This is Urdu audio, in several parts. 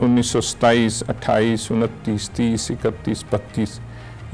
1927, 28, 29, 30, 31, 32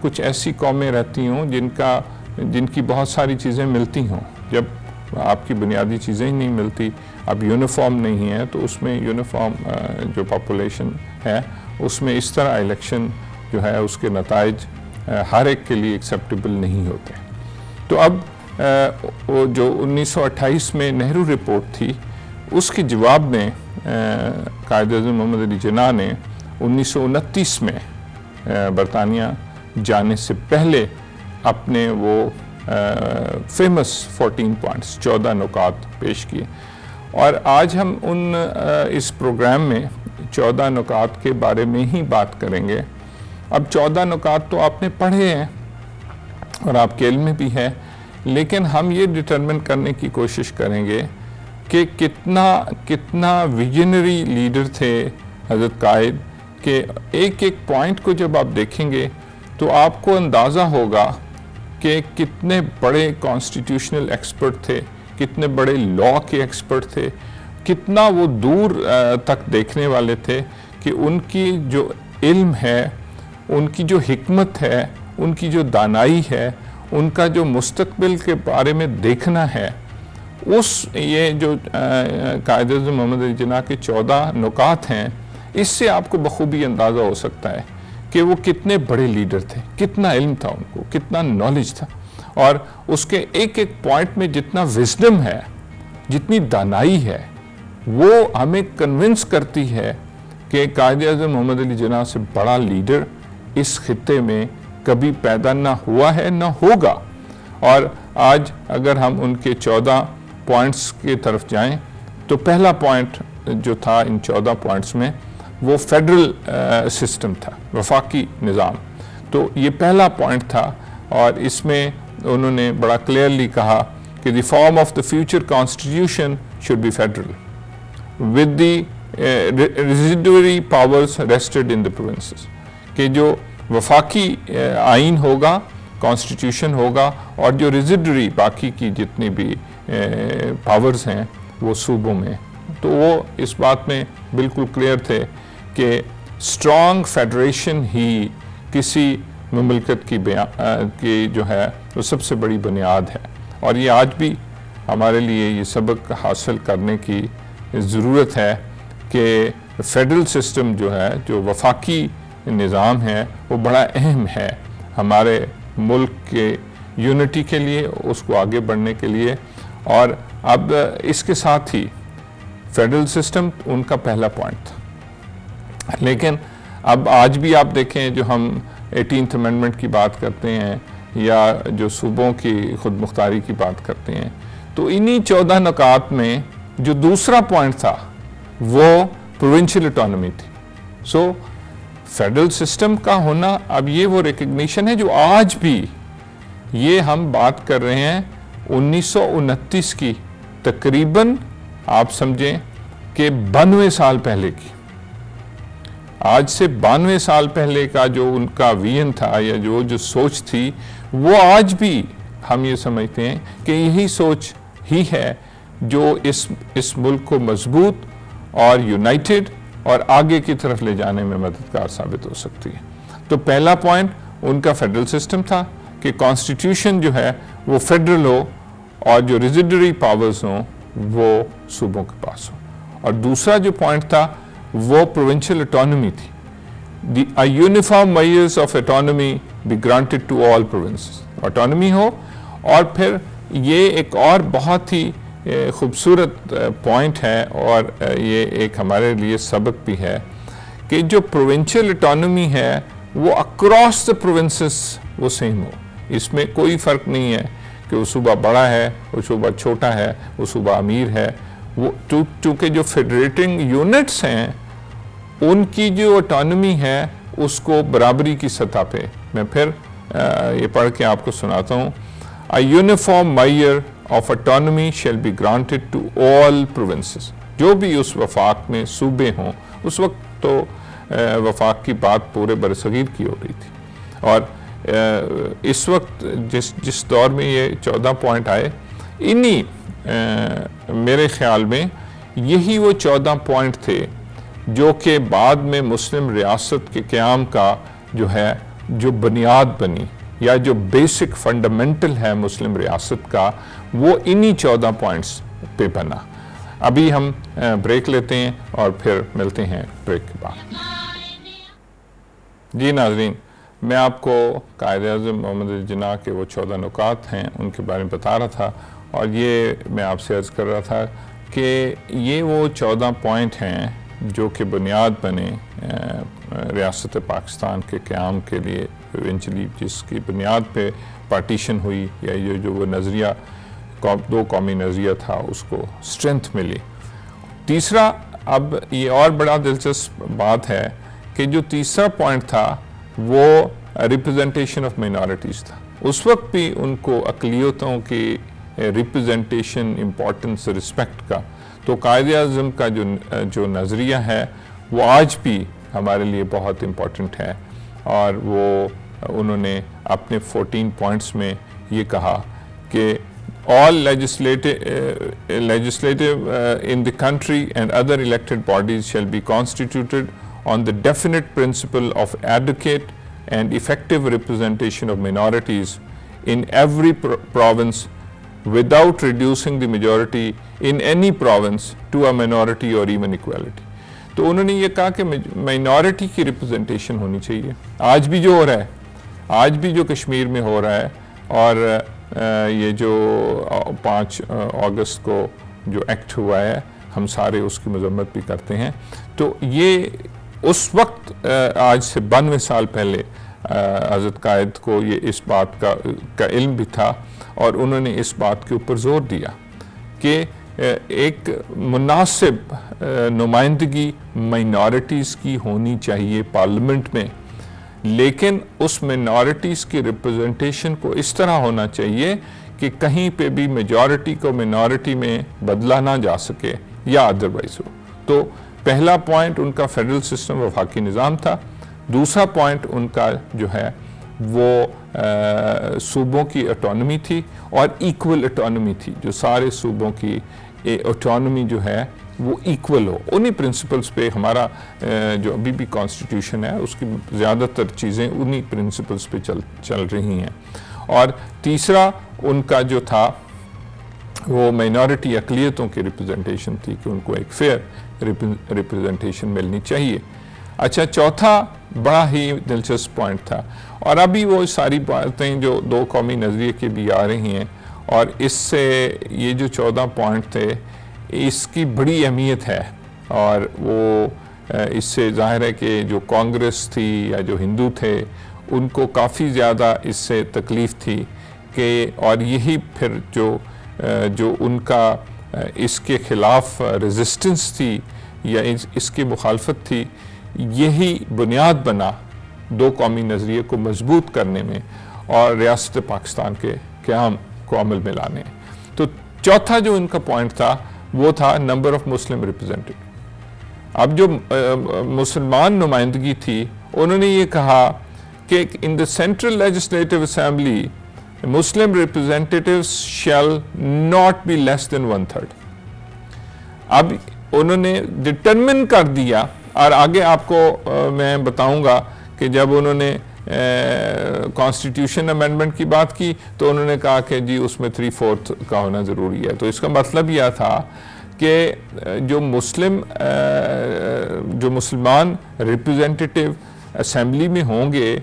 کچھ ایسی قومیں رہتی ہوں جن کی بہت ساری چیزیں ملتی ہوں. جب آپ کی بنیادی چیزیں ہی نہیں ملتی، اب یونیفارم نہیں ہے، تو اس میں یونیفارم جو پاپولیشن ہے اس میں اس طرح الیکشن جو ہے اس کے نتائج ہر ایک کے لیے ایکسیپٹیبل نہیں ہوتے. تو اب وہ جو 1928 میں نہرو رپورٹ تھی، اس کے جواب میں قائد اعظم محمد علی جناح نے 1929 میں برطانیہ جانے سے پہلے اپنے وہ فیمس 14 پوائنٹس 14 نکات پیش کیے. اور آج ہم اس پروگرام میں 14 نکات کے بارے میں ہی بات کریں گے. اب 14 نکات تو آپ نے پڑھے ہیں اور آپ کے علم میں بھی ہے، لیکن ہم یہ ڈٹرمن کرنے کی کوشش کریں گے کہ کتنا ویژنری لیڈر تھے حضرت قائد، کہ ایک ایک پوائنٹ کو جب آپ دیکھیں گے تو آپ کو اندازہ ہوگا کہ کتنے بڑے کانسٹیٹیوشنل ایکسپرٹ تھے، کتنے بڑے لا کے ایکسپرٹ تھے، کتنا وہ دور تک دیکھنے والے تھے کہ ان کی جو علم ہے، ان کی جو حکمت ہے، ان کی جو دانائی ہے، ان کا جو مستقبل کے بارے میں دیکھنا ہے، یہ جو قائد اعظم محمد علی جناح کے 14 نکات ہیں، اس سے آپ کو بخوبی اندازہ ہو سکتا ہے کہ وہ کتنے بڑے لیڈر تھے، کتنا علم تھا ان کو، کتنا نالج تھا، اور اس کے ایک ایک پوائنٹ میں جتنا وزڈم ہے، جتنی دانائی ہے، وہ ہمیں کنونس کرتی ہے کہ قائد اعظم محمد علی جناح سے بڑا لیڈر اس خطے میں کبھی پیدا نہ ہوا ہے، نہ ہوگا. اور آج اگر ہم ان کے 14 پوائنٹس کی طرف جائیں تو پہلا پوائنٹ جو تھا ان 14 پوائنٹس میں وہ فیڈرل سسٹم تھا، وفاقی نظام. تو یہ پہلا پوائنٹ تھا، اور اس میں انہوں نے بڑا کلیئرلی کہا کہ the form of the future constitution should be federal with the residuary powers vested in the provinces, کہ جو وفاقی آئین ہوگا، کانسٹیٹیوشن ہوگا، اور جو ریزیڈوری باقی کی جتنی بھی پاورز ہیں وہ صوبوں میں. تو وہ اس بات میں بالکل کلیئر تھے کہ اسٹرانگ فیڈریشن ہی کسی مملکت کی جو ہے وہ سب سے بڑی بنیاد ہے. اور یہ آج بھی ہمارے لیے یہ سبق حاصل کرنے کی ضرورت ہے کہ فیڈرل سسٹم جو ہے، جو وفاقی نظام ہے، وہ بڑا اہم ہے ہمارے ملک کے یونٹی کے لیے، اس کو آگے بڑھنے کے لیے. اور اب اس کے ساتھ ہی فیڈرل سسٹم ان کا پہلا پوائنٹ تھا. لیکن اب آج بھی آپ دیکھیں، جو ہم 18th امینڈمنٹ کی بات کرتے ہیں یا جو صوبوں کی خود مختاری کی بات کرتے ہیں، تو انہی 14 نکات میں جو دوسرا پوائنٹ تھا وہ پروونشل اٹانومی تھی. سو فیڈرل سسٹم کا ہونا اب یہ وہ ریکگنیشن ہے جو آج بھی، یہ ہم بات کر رہے ہیں 1929 کی، تقریباً آپ سمجھیں کہ 92 سال پہلے کی. آج سے 92 سال پہلے کا جو ان کا ویژن تھا یا جو سوچ تھی، وہ آج بھی ہم یہ سمجھتے ہیں کہ یہی سوچ ہی ہے جو اس ملک کو مضبوط اور یونائٹڈ اور آگے کی طرف لے جانے میں مددگار ثابت ہو سکتی ہے. تو پہلا پوائنٹ ان کا فیڈرل سسٹم تھا کہ کانسٹیٹیوشن جو ہے وہ فیڈرل ہو اور جو ریزیڈوری پاورز ہوں وہ صوبوں کے پاس ہوں. اور دوسرا جو پوائنٹ تھا وہ پروونشل اٹانومی تھی. A uniform measures of autonomy be granted to all provinces. Autonomy ہو. اور پھر یہ ایک اور بہت ہی خوبصورت پوائنٹ ہے، اور یہ ایک ہمارے لیے سبق بھی ہے کہ جو پروونشل اٹانومی ہے وہ اکراس دا پروونسز وہ سیم ہو. اس میں کوئی فرق نہیں ہے کہ وہ صوبہ بڑا ہے، وہ صوبہ چھوٹا ہے، وہ صوبہ امیر ہے. وہ چونکہ جو فیڈریٹنگ یونٹس ہیں ان کی جو اٹانومی ہے اس کو برابری کی سطح پہ، میں پھر یہ پڑھ کے آپ کو سناتا ہوں. A uniform measure of autonomy shall be granted to all provinces. جو بھی اس وفاق میں صوبے ہوں، اس وقت تو وفاق کی بات پورے برصغیر کی ہو رہی تھی، اور اس وقت جس دور میں یہ 14 پوائنٹ آئے، انہی میرے خیال میں یہی وہ 14 پوائنٹ تھے جو کہ بعد میں مسلم ریاست کے قیام کا جو ہے جو بنیاد بنی یا جو بیسک فنڈامنٹل ہے مسلم ریاست کا، وہ انہی 14 پوائنٹس پہ بنا۔ ابھی ہم بریک لیتے ہیں اور پھر ملتے ہیں بریک کے بعد۔ جی ناظرین، میں آپ کو قائد اعظم محمد علی جناح کے وہ 14 نکات ہیں ان کے بارے میں بتا رہا تھا، اور یہ میں آپ سے عرض کر رہا تھا کہ یہ وہ 14 پوائنٹ ہیں جو کہ بنیاد بنے ریاست پاکستان کے قیام کے لیے، ایونچولی جس کی بنیاد پہ پارٹیشن ہوئی، یا یہ جو وہ نظریہ 2 قومی نظریہ تھا اس کو اسٹرینتھ ملی۔ تیسرا، اب یہ اور بڑا دلچسپ بات ہے کہ جو تیسرا پوائنٹ تھا وہ ریپرزنٹیشن آف مائنورٹیز تھا۔ اس وقت بھی ان کو اقلیتوں کی ریپرزنٹیشن، امپورٹنس، رسپیکٹ کا، تو قائد اعظم کا جو نظریہ ہے وہ آج بھی ہمارے لیے بہت امپورٹنٹ ہے، اور وہ انہوں نے اپنے 14 پوائنٹس میں یہ کہا کہ all legislative in the country and other elected bodies shall be constituted on the definite principle of adequate and effective representation of minorities in every province without reducing the majority in any province to a minority or even equality۔ تو انہوں نے یہ کہا کہ مائنورٹی کی ریپرزنٹیشن ہونی چاہیے۔ آج بھی جو ہو رہا ہے، آج بھی جو کشمیر میں ہو رہا ہے، اور یہ جو 5 اگست کو جو ایکٹ ہوا ہے، ہم سارے اس کی مذمت بھی کرتے ہیں۔ تو یہ اس وقت آج سے 92 سال پہلے حضرت قائد کو یہ اس بات کا علم بھی تھا، اور انہوں نے اس بات کے اوپر زور دیا کہ ایک مناسب نمائندگی مائنورٹیز کی ہونی چاہیے پارلیمنٹ میں، لیکن اس مائنورٹیز کی ریپرزنٹیشن کو اس طرح ہونا چاہیے کہ کہیں پہ بھی میجورٹی کو مائنورٹی میں بدلا نہ جا سکے یا ادروائز ہو۔ تو پہلا پوائنٹ ان کا فیڈرل سسٹم وفاقی نظام تھا۔ دوسرا پوائنٹ ان کا جو ہے وہ صوبوں کی اٹانومی تھی، اور ایکول اٹانومی تھی، جو سارے صوبوں کی اٹانومی جو ہے وہ ایکول ہو۔ انہی پرنسپلز پہ ہمارا جو ابھی بھی کانسٹیٹیوشن ہے اس کی زیادہ تر چیزیں انہی پرنسپلز پہ چل رہی ہیں۔ اور تیسرا ان کا جو تھا وہ مائنورٹی اقلیتوں کی ریپرزنٹیشن تھی کہ ان کو ایک فیئر ریپرزنٹیشن ملنی چاہیے۔ اچھا، چوتھا بڑا ہی دلچسپ پوائنٹ تھا، اور ابھی وہ ساری باتیں جو 2 قومی نظریے کی بھی آ رہی ہیں، اور اس سے یہ جو 14 پوائنٹ تھے اس کی بڑی اہمیت ہے، اور وہ اس سے ظاہر ہے کہ جو کانگریس تھی یا جو ہندو تھے ان کو کافی زیادہ اس سے تکلیف تھی کہ، اور یہی پھر جو ان کا اس کے خلاف ریزسٹنس تھی یا اس کی مخالفت تھی، یہی بنیاد بنا 2 قومی نظریے کو مضبوط کرنے میں اور ریاست پاکستان کے قیام کو عمل میں لانے۔ تو چوتھا جو ان کا پوائنٹ تھا وہ تھا نمبر آف مسلم ریپرزینٹیو۔ اب جو مسلمان نمائندگی تھی، انہوں نے یہ کہا کہ in the central legislative assembly Muslim representatives shall not be less than 1/3۔ اب انہوں نے ڈٹرمن کر دیا، اور آگے آپ کو میں بتاؤں گا کہ جب انہوں نے کانسٹیٹیوشن امینڈمنٹ کی بات کی تو انہوں نے کہا کہ جی اس میں 3/4 کا ہونا ضروری ہے۔ تو اس کا مطلب یہ تھا کہ جو مسلمان ریپرزینٹیٹیو اسمبلی میں ہوں گے،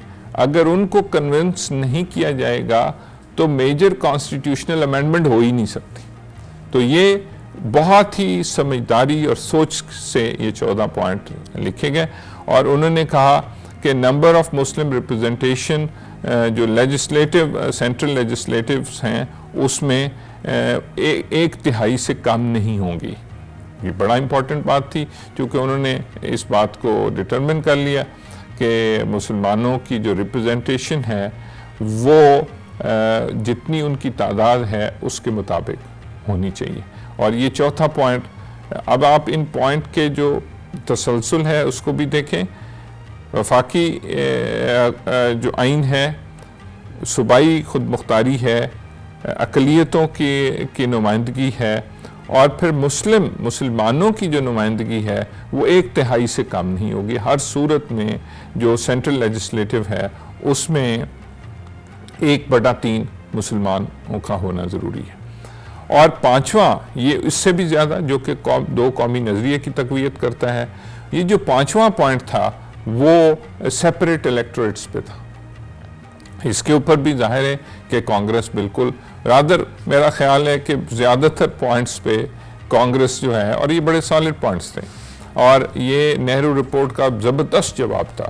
اگر ان کو کنونس نہیں کیا جائے گا تو میجر کانسٹیٹیوشنل امینڈمنٹ ہو ہی نہیں سکتی۔ تو یہ بہت ہی سمجھداری اور سوچ سے یہ 14 پوائنٹ لکھے گئے، اور انہوں نے کہا کہ نمبر آف مسلم ریپرزنٹیشن جو لیجسلیٹو سینٹرل لیجسلیٹوز ہیں اس میں 1/3 سے کم نہیں ہوں گی۔ یہ بڑا امپورٹنٹ بات تھی، کیونکہ انہوں نے اس بات کو ڈٹرمن کر لیا کہ مسلمانوں کی جو ریپرزنٹیشن ہے وہ جتنی ان کی تعداد ہے اس کے مطابق ہونی چاہیے۔ اور یہ چوتھا پوائنٹ، اب آپ ان پوائنٹ کے جو تسلسل ہے اس کو بھی دیکھیں۔ وفاقی جو آئین ہے، صوبائی خود مختاری ہے، اقلیتوں کی نمائندگی ہے، اور پھر مسلمانوں کی جو نمائندگی ہے وہ 1/3 سے کم نہیں ہوگی۔ ہر صورت میں جو سینٹرل لیجسلیٹو ہے اس میں 1/3 مسلمانوں کا ہونا ضروری ہے. اور پانچواں، یہ اس سے بھی زیادہ، جو کہ دو قومی نظریے کی تقویت کرتا ہے، یہ جو پانچواں پوائنٹ تھا وہ سیپریٹ الیکٹوریٹس پہ تھا. اس کے اوپر بھی ظاہر ہے کہ کانگریس بالکل رادر، میرا خیال ہے کہ زیادہ تر پوائنٹس پہ کانگریس جو ہے، اور یہ بڑے سالڈ پوائنٹس تھے، اور یہ نہرو رپورٹ کا زبردست جواب تھا،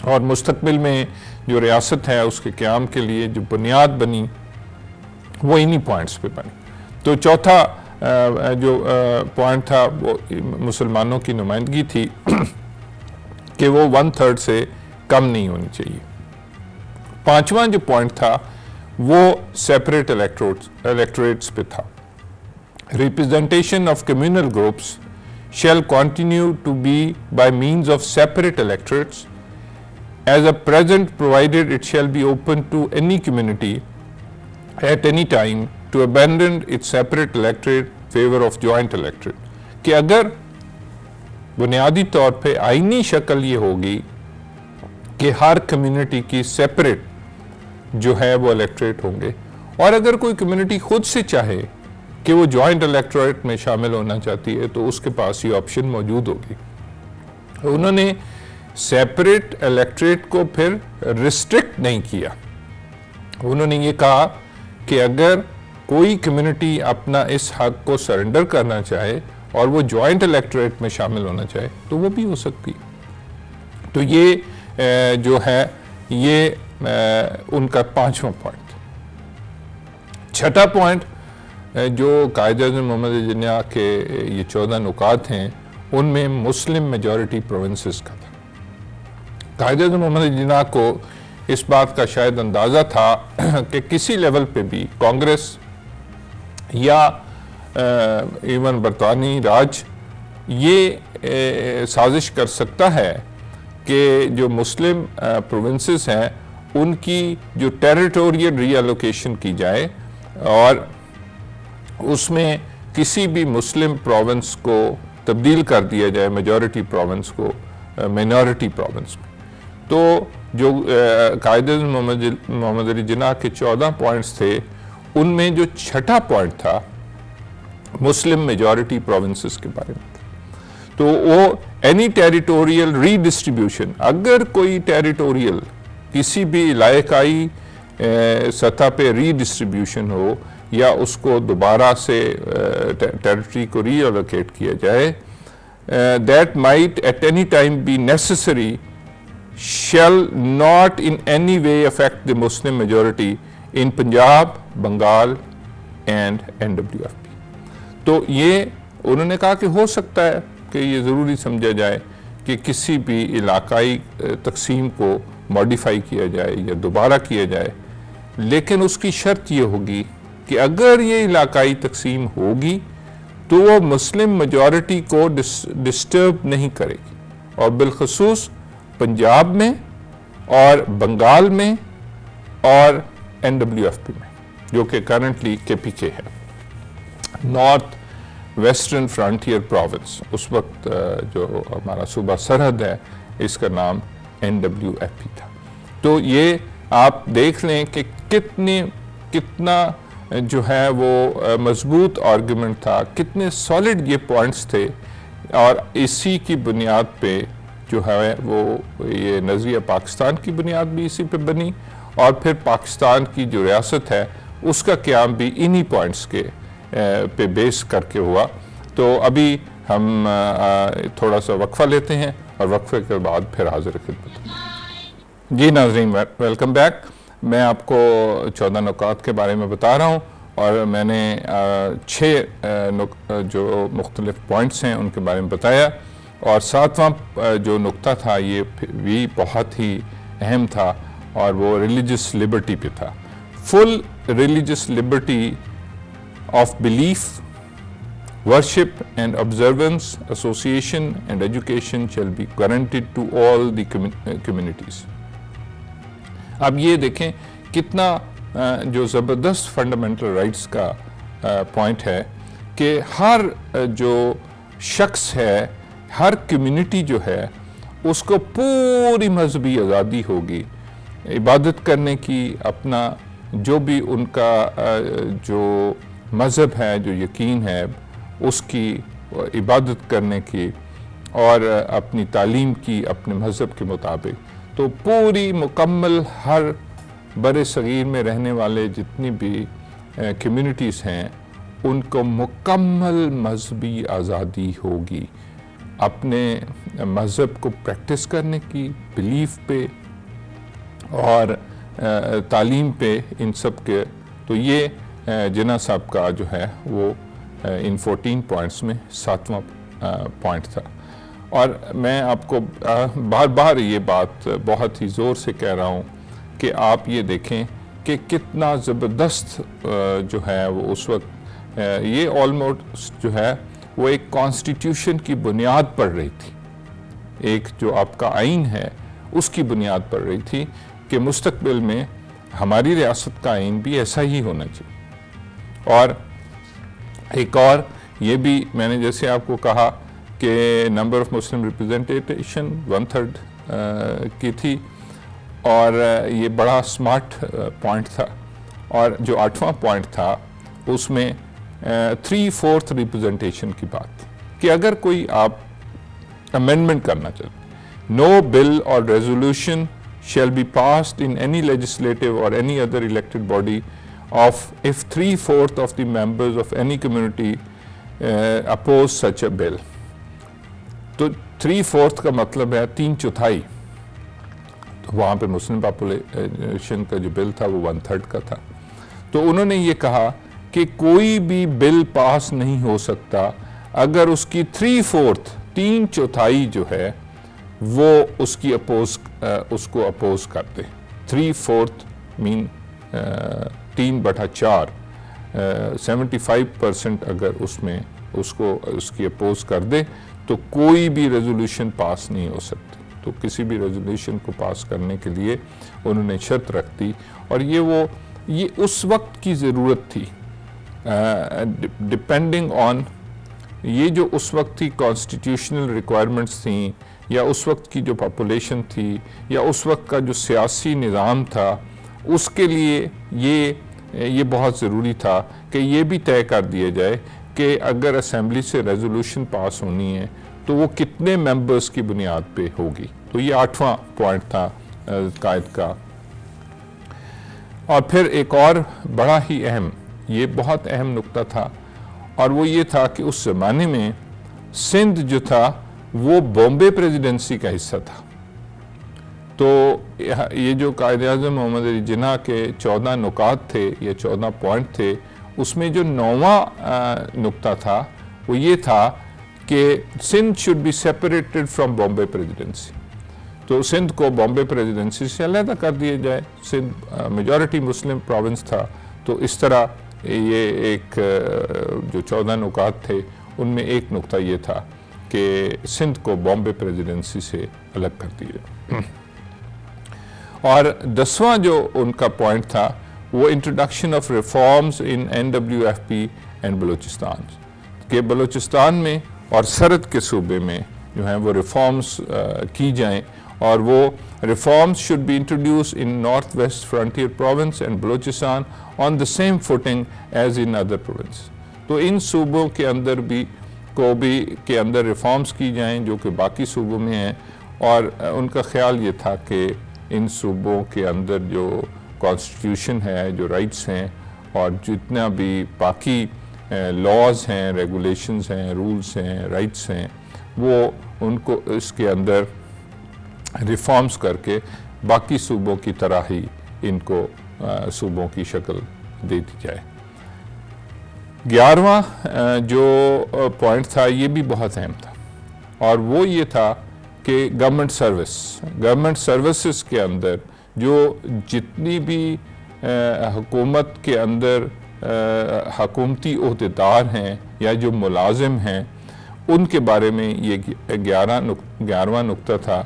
اور مستقبل میں جو ریاست ہے اس کے قیام کے لیے جو بنیاد بنی وہ انہی پوائنٹس پہ بنی. تو چوتھا جو پوائنٹ تھا وہ مسلمانوں کی نمائندگی تھی کہ وہ 1/3 سے کم نہیں ہونی چاہیے. پانچواں جو پوائنٹ تھا وہ سیپریٹ الیکٹوریٹس پہ تھا. Representation of communal groups shall continue to be by means of separate electorates as a present, provided it shall be open to any community at any time to abandon its separate electorate favor of joint electorate. کہ اگر بنیادی طور پہ آئینی شکل یہ ہوگی کہ ہر کمیونٹی کی سیپریٹ جو ہے وہ الیکٹوریٹ ہوں گے، اور اگر کوئی کمیونٹی خود سے چاہے کہ وہ جوائنٹ الیکٹوریٹ میں شامل ہونا چاہتی ہے تو اس کے پاس یہ آپشن موجود ہوگی. انہوں نے سیپریٹ الیکٹوریٹ کو پھر ریسٹرکٹ نہیں کیا. انہوں نے یہ کہا کہ اگر کوئی کمیونٹی اپنا اس حق کو سرنڈر کرنا چاہے اور وہ جوائنٹ الیکٹوریٹ میں شامل ہونا چاہے تو وہ بھی ہو سکتی. تو یہ جو ہے یہ ان کا پانچواں پوائنٹ. چھٹا پوائنٹ جو قائد اعظم محمد علی جناح کے یہ 14 نکات ہیں ان میں مسلم میجورٹی پروونسز کا تھا. قائد اعظم محمد علی جناح کو اس بات کا شاید اندازہ تھا کہ کسی لیول پہ بھی کانگریس یا ایون برطانوی راج یہ سازش کر سکتا ہے کہ جو مسلم پروونسز ہیں ان کی جو ٹیریٹوریل ری ایلوکیشن کی جائے اور اس میں کسی بھی مسلم پروونس کو تبدیل کر دیا جائے میجورٹی پروونس کو مائنورٹی پروونس میں. تو جو قائد اعظم محمد علی جناح کے 14 پوائنٹس تھے ان میں جو چھٹا پوائنٹ تھا مسلم میجورٹی پروونسز کے بارے میں تھا. تو وہ اینی ٹیریٹوریل ری ڈسٹریبیوشن، اگر کوئی ٹیریٹوریل کسی بھی علاقائی سطح پہ ری ڈسٹریبیوشن ہو یا اس کو دوبارہ سے ٹیریٹری کو ری ایلوکیٹ کیا جائے، that might at any time be necessary shall not in any way affect the Muslim majority in Punjab, Bengal and NWFP. تو یہ انہوں نے کہا کہ ہو سکتا ہے کہ یہ ضروری سمجھا جائے کہ کسی بھی علاقائی تقسیم کو ماڈیفائی کیا جائے یا دوبارہ کیا جائے، لیکن اس کی شرط یہ ہوگی کہ اگر یہ علاقائی تقسیم ہوگی تو وہ مسلم میجورٹی کو ڈسٹرب نہیں کرے گی، اور بالخصوص پنجاب میں اور بنگال میں اور NWFP میں جو کہ کرنٹلی KPK ہے، نارتھ ویسٹرن فرنٹیئر پروونس. اس وقت جو ہمارا صوبہ سرحد ہے اس کا نام NWFP تھا. تو یہ آپ دیکھ لیں کہ کتنا جو ہے وہ مضبوط آرگومنٹ تھا، کتنے سالڈ یہ پوائنٹس تھے، اور اسی کی بنیاد پہ جو ہے وہ یہ نظریہ پاکستان کی بنیاد بھی اسی پہ بنی، اور پھر پاکستان کی جو ریاست ہے اس کا قیام بھی انہی پوائنٹس کے پہ بیس کر کے ہوا. تو ابھی ہم تھوڑا سا وقفہ لیتے ہیں اور وقفے کے بعد پھر حاضر خدمت. جی ناظرین، ویلکم بیک. میں آپ کو 14 نکات کے بارے میں بتا رہا ہوں، اور میں نے 6 جو مختلف پوائنٹس ہیں ان کے بارے میں بتایا، اور 7واں جو نکتہ تھا یہ بھی بہت ہی اہم تھا، اور وہ ریلیجس لبرٹی پہ تھا. Full religious liberty of belief, worship and observance, association and education shall be guaranteed to all the communities. اب یہ دیکھیں کتنا جو زبردست فنڈامنٹل رائٹس کا پوائنٹ ہے کہ ہر جو شخص ہے، ہر کمیونٹی جو ہے اس کو پوری مذہبی آزادی ہوگی عبادت کرنے کی، اپنا جو بھی ان کا جو مذہب ہے، جو یقین ہے، اس کی عبادت کرنے کی اور اپنی تعلیم کی اپنے مذہب کے مطابق. تو پوری مکمل ہر بر صغیر میں رہنے والے جتنی بھی کمیونٹیز ہیں ان کو مکمل مذہبی آزادی ہوگی اپنے مذہب کو پریکٹس کرنے کی، بلیف پہ اور تعلیم پہ، ان سب کے. تو یہ جناح صاحب کا جو ہے وہ ان 14 پوائنٹس میں 7واں پوائنٹ تھا. اور میں آپ کو بار بار یہ بات بہت ہی زور سے کہہ رہا ہوں کہ آپ یہ دیکھیں کہ کتنا زبردست جو ہے وہ اس وقت یہ آلموسٹ جو ہے وہ ایک کانسٹیٹیوشن کی بنیاد پڑ رہی تھی، ایک جو آپ کا آئین ہے اس کی بنیاد پڑ رہی تھی کہ مستقبل میں ہماری ریاست کا آئین بھی ایسا ہی ہونا چاہیے. اور ایک اور یہ بھی میں نے جیسے آپ کو کہا کہ نمبر آف مسلم ریپرزنٹیشن 1/3 کی تھی، اور یہ بڑا سمارٹ پوائنٹ تھا. اور جو 8واں پوائنٹ تھا اس میں 3/4 ریپرزنٹیشن کی بات کہ اگر کوئی آپ امینڈمنٹ کرنا چاہتے، نو بل اور resolution shall be passed in any legislative or any other elected body of if 3/4 of the members of any community oppose such a bill. تو 3/4 کا مطلب ہے 3/4. تو وہاں پہ مسلم پاپولیشن کا جو بل تھا وہ 1/3 کا تھا. تو انہوں نے یہ کہا کہ کوئی بھی بل پاس نہیں ہو سکتا اگر اس کی 3/4 3/4 جو ہے وہ اس کو اپوز کرتے. 3/4 مین 3/4 75% اگر اس میں اس کی اپوز کر دے تو کوئی بھی ریزولوشن پاس نہیں ہو سکتی. تو کسی بھی ریزولوشن کو پاس کرنے کے لیے انہوں نے شرط رکھ دی، اور یہ اس وقت کی ضرورت تھی ڈپینڈنگ آن یہ جو اس وقت کی کانسٹیٹیوشنل ریکوائرمنٹس تھیں، یا اس وقت کی جو پاپولیشن تھی، یا اس وقت کا جو سیاسی نظام تھا، اس کے لیے یہ بہت ضروری تھا کہ یہ بھی طے کر دیا جائے کہ اگر اسمبلی سے ریزولوشن پاس ہونی ہے تو وہ کتنے ممبرز کی بنیاد پہ ہوگی. تو یہ 8واں پوائنٹ تھا قائد کا. اور پھر ایک اور بڑا ہی اہم، یہ بہت اہم نقطہ تھا، اور وہ یہ تھا کہ اس زمانے میں سندھ جو تھا وہ بامبے پریزیڈنسی کا حصہ تھا. تو یہ جو قائد اعظم محمد علی جناح کے 14 نکات تھے یا 14 پوائنٹ تھے، اس میں جو 9واں نقطہ تھا وہ یہ تھا کہ Sindh should be separated from Bombay presidency. تو سندھ کو بامبے پریزیڈنسی سے علیحدہ کر دیا جائے. سندھ میجورٹی مسلم پروونس تھا، تو اس طرح یہ ایک جو 14 نکات تھے ان میں ایک نقطہ یہ تھا کہ سندھ کو بامبے پریزیڈنسی سے الگ کر دیا. اور 10واں جو ان کا پوائنٹ تھا وہ introduction of reforms in NWFP and Balochistan, کہ بلوچستان میں اور سرحد کے صوبے میں جو ہیں وہ ریفارمز کی جائیں، اور وہ reforms should be introduced in North West Frontier Province and Baluchistan on the same footing as in other province. تو ان صوبوں کے اندر کے اندر ریفارمز کی جائیں جو کہ باقی صوبوں میں ہیں. اور ان کا خیال یہ تھا کہ ان صوبوں کے اندر جو کانسٹیٹیوشن ہے، جو رائٹس ہیں، اور جتنا بھی باقی لاز ہیں، ریگولیشنز ہیں، رولز ہیں، رائٹس ہیں، وہ ان کو اس کے اندر ریفارمز کر کے باقی صوبوں کی طرح ہی ان کو صوبوں کی شکل دے دی جائے. 11واں جو پوائنٹ تھا یہ بھی بہت اہم تھا، اور وہ یہ تھا کہ گورنمنٹ سروسز کے اندر جو جتنی بھی حکومت کے اندر حکومتی عہدیدار ہیں یا جو ملازم ہیں ان کے بارے میں یہ 11واں نقطہ تھا.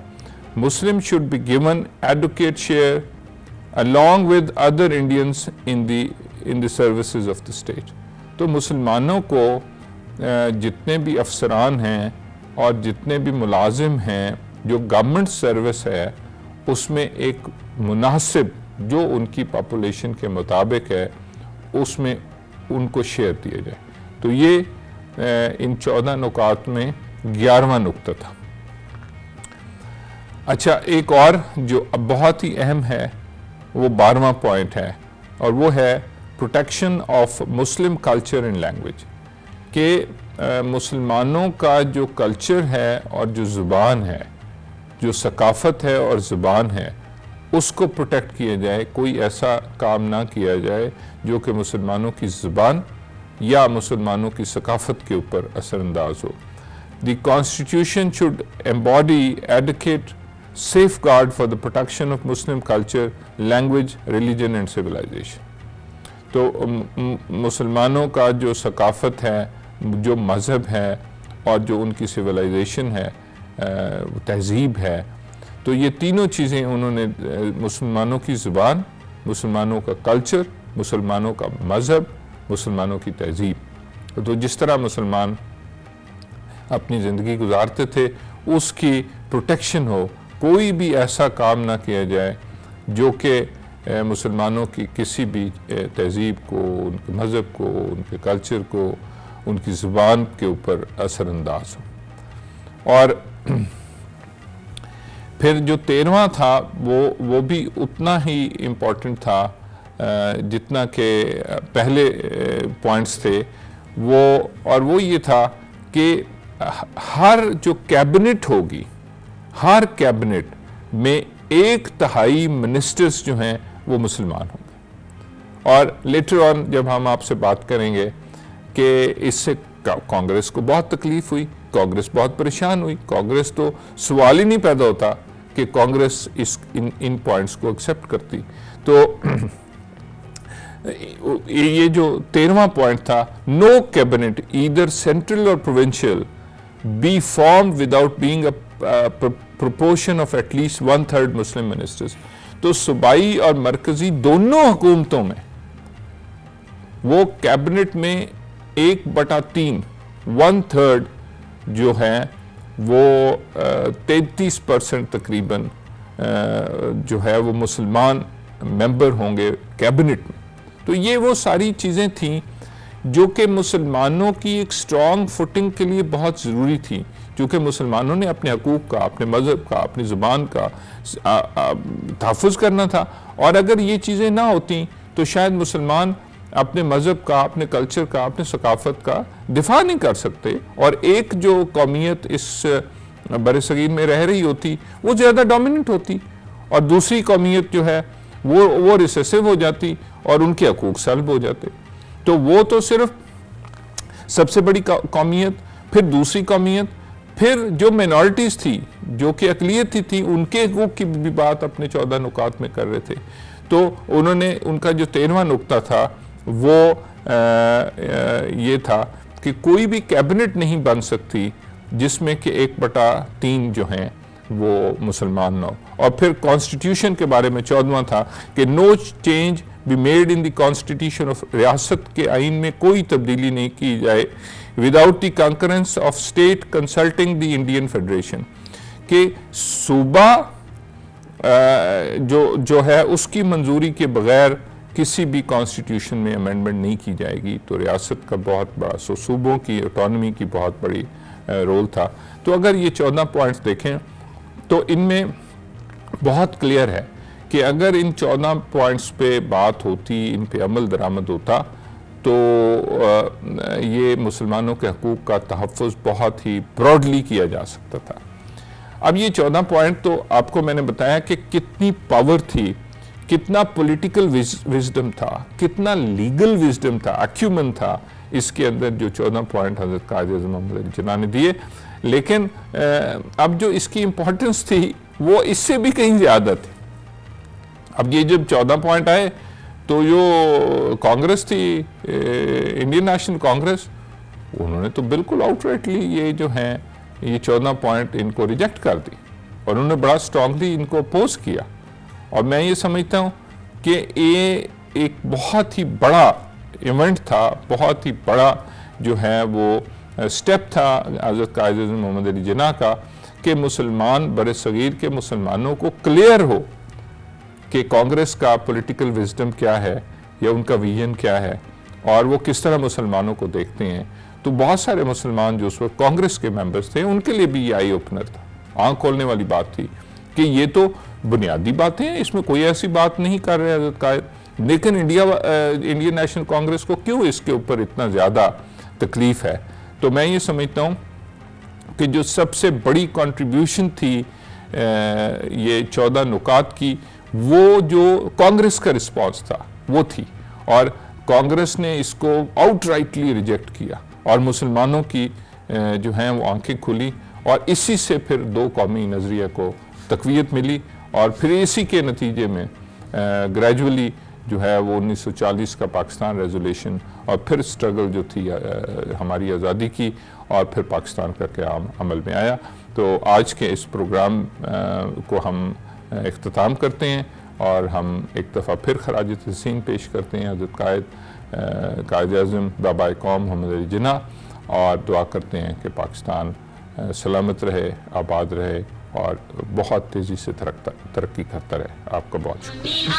Muslim should be given adequate share along with other Indians in the services of the state. تو مسلمانوں کو جتنے بھی افسران ہیں اور جتنے بھی ملازم ہیں جو گورنمنٹ سروس ہے اس میں ایک مناسب جو ان کی پاپولیشن کے مطابق ہے اس میں ان کو شیئر دیا جائے. تو یہ ان 14 نکات میں 11واں نقطہ تھا. اچھا، ایک اور جو بہت ہی اہم ہے وہ 12واں پوائنٹ ہے، اور وہ ہے protection of Muslim culture and language, کہ مسلمانوں کا جو کلچر ہے اور جو زبان ہے، جو ثقافت ہے اور زبان ہے، اس کو پروٹیکٹ کیا جائے. کوئی ایسا کام نہ کیا جائے جو کہ مسلمانوں کی زبان یا مسلمانوں کی ثقافت کے اوپر اثر انداز ہو. The constitution should embody adequate safeguard for the protection of Muslim culture, language, religion and civilization. تو مسلمانوں کا جو ثقافت ہے، جو مذہب ہے اور جو ان کی سویلائزیشن ہے، تہذیب ہے، تو یہ تینوں چیزیں انہوں نے، مسلمانوں کی زبان، مسلمانوں کا کلچر، مسلمانوں کا مذہب، مسلمانوں کی تہذیب، تو جس طرح مسلمان اپنی زندگی گزارتے تھے اس کی پروٹیکشن ہو. کوئی بھی ایسا کام نہ کیا جائے جو کہ مسلمانوں کی کسی بھی تہذیب کو، ان کے مذہب کو، ان کے کلچر کو، ان کی زبان کے اوپر اثر انداز ہو. اور پھر جو 13واں تھا وہ بھی اتنا ہی امپورٹنٹ تھا جتنا کہ پہلے پوائنٹس تھے. وہ یہ تھا کہ ہر جو کیبنٹ ہوگی، ہر کیبنٹ میں 1/3 منسٹرز جو ہیں وہ مسلمان ہوں گے. اور لیٹر آن جب ہم آپ سے بات کریں گے کہ اس سے کانگریس کو بہت تکلیف ہوئی، کانگریس بہت پریشان ہوئی. کانگریس تو سوال ہی نہیں پیدا ہوتا کہ کانگریس ان پوائنٹس کو ایکسیپٹ کرتی. تو یہ جو 13واں پوائنٹ تھا، نو کیبنٹ ایدر سینٹرل اور provincial be formed without being a proportion of at least 1/3 Muslim ministers. تو صوبائی اور مرکزی دونوں حکومتوں میں وہ کیبنٹ میں 1/3 1/3 جو ہے وہ 33% تقریباً جو ہے وہ مسلمان ممبر ہوں گے کیبنٹ میں. تو یہ وہ ساری چیزیں تھیں جو کہ مسلمانوں کی ایک سٹرونگ فوٹنگ کے لیے بہت ضروری تھی، کیونکہ مسلمانوں نے اپنے حقوق کا، اپنے مذہب کا، اپنی زبان کا تحفظ کرنا تھا. اور اگر یہ چیزیں نہ ہوتیں تو شاید مسلمان اپنے مذہب کا، اپنے کلچر کا، اپنے ثقافت کا دفاع نہیں کر سکتے، اور ایک جو قومیت اس برصغیر میں رہ رہی ہوتی وہ زیادہ ڈومیننٹ ہوتی، اور دوسری قومیت جو ہے وہ ریسیسو ہو جاتی اور ان کے حقوق سلب ہو جاتے. تو وہ تو صرف سب سے بڑی قومیت، پھر دوسری قومیت، پھر جو مینورٹیز تھی، جو کہ اقلیت تھی، ان کے حقوق کی بھی بات اپنے 14 نکات میں کر رہے تھے. تو انہوں نے، ان کا جو 13واں نقطہ تھا وہ یہ تھا کہ کوئی بھی کیبنٹ نہیں بن سکتی جس میں کہ 1/3 جو ہیں وہ مسلمان نہ ہو. اور پھر کانسٹیٹیوشن کے بارے میں 14واں تھا کہ نو change be made in the constitution of ریاست کے آئین میں کوئی تبدیلی نہیں کی جائے without the concurrence of state consulting the Indian Federation. کہ صوبہ جو ہے اس کی منظوری کے بغیر کسی بھی کانسٹیٹیوشن میں امینڈمنٹ نہیں کی جائے گی. تو ریاست کا بہت بڑا، صوبوں کی آٹونومی کی بہت بڑی رول تھا. تو اگر یہ 14 پوائنٹس دیکھیں تو ان میں بہت کلیئر ہے کہ اگر ان 14 پوائنٹس پہ بات ہوتی، ان پہ عمل درآمد ہوتا، تو یہ مسلمانوں کے حقوق کا تحفظ بہت ہی براڈلی کیا جا سکتا تھا. اب یہ 14 پوائنٹ تو آپ کو میں نے بتایا کہ کتنی پاور تھی، کتنا پولیٹیکل وزڈم تھا، کتنا لیگل وزڈم تھا، ایکیومن تھا اس کے اندر جو 14 پوائنٹ حضرت قائد اعظم محمد علی جناح نے دیے. لیکن اب جو اس کی امپورٹنس تھی وہ اس سے بھی کہیں زیادہ تھی. اب یہ جب 14 پوائنٹ آئے تو جو کانگریس تھی، انڈین نیشنل کانگریس، انہوں نے تو بالکل آؤٹ رائٹلی یہ جو ہیں یہ 14 پوائنٹ ان کو ریجیکٹ کر دی، اور انہوں نے بڑا سٹرونگلی ان کو اپوز کیا. اور میں یہ سمجھتا ہوں کہ یہ ایک بہت ہی بڑا ایونٹ تھا، بہت ہی بڑا جو ہے وہ سٹیپ تھا حضرت قائد اعظم محمد علی جناح کا، کہ مسلمان بر صغیر کے مسلمانوں کو کلیئر ہو کہ کانگریس کا پولیٹیکل وزڈم کیا ہے یا ان کا ویژن کیا ہے اور وہ کس طرح مسلمانوں کو دیکھتے ہیں، تو بہت سارے مسلمان جو اس وقت کانگریس کے ممبرز تھے ان کے لیے بھی یہ آئی اوپنر تھا، آنکھ کھولنے والی بات تھی کہ یہ تو بنیادی باتیں ہیں، اس میں کوئی ایسی بات نہیں کر رہے حضرت قائد، لیکن انڈین نیشنل کانگریس کو کیوں اس کے اوپر اتنا زیادہ تکلیف ہے؟ تو میں یہ سمجھتا ہوں کہ جو سب سے بڑی کنٹریبیوشن تھی یہ 14 نکات کی، وہ جو کانگریس کا رسپانس تھا وہ تھی، اور کانگریس نے اس کو آؤٹ رائٹلی ریجیکٹ کیا اور مسلمانوں کی جو ہیں وہ آنکھیں کھلی، اور اسی سے پھر دو قومی نظریہ کو تقویت ملی، اور پھر اسی کے نتیجے میں گریجولی جو ہے وہ 1940 کا پاکستان ریزولیشن اور پھر سٹرگل جو تھی ہماری آزادی کی، اور پھر پاکستان کا قیام عمل میں آیا۔ تو آج کے اس پروگرام کو ہم اختتام کرتے ہیں، اور ہم ایک دفعہ پھر خراج تحسین پیش کرتے ہیں حضرت قائد اعظم بابائے قوم محمد علی جناح، اور دعا کرتے ہیں کہ پاکستان سلامت رہے، آباد رہے، اور بہت تیزی سے ترقی کرتا رہے۔ آپ کا بہت شکریہ۔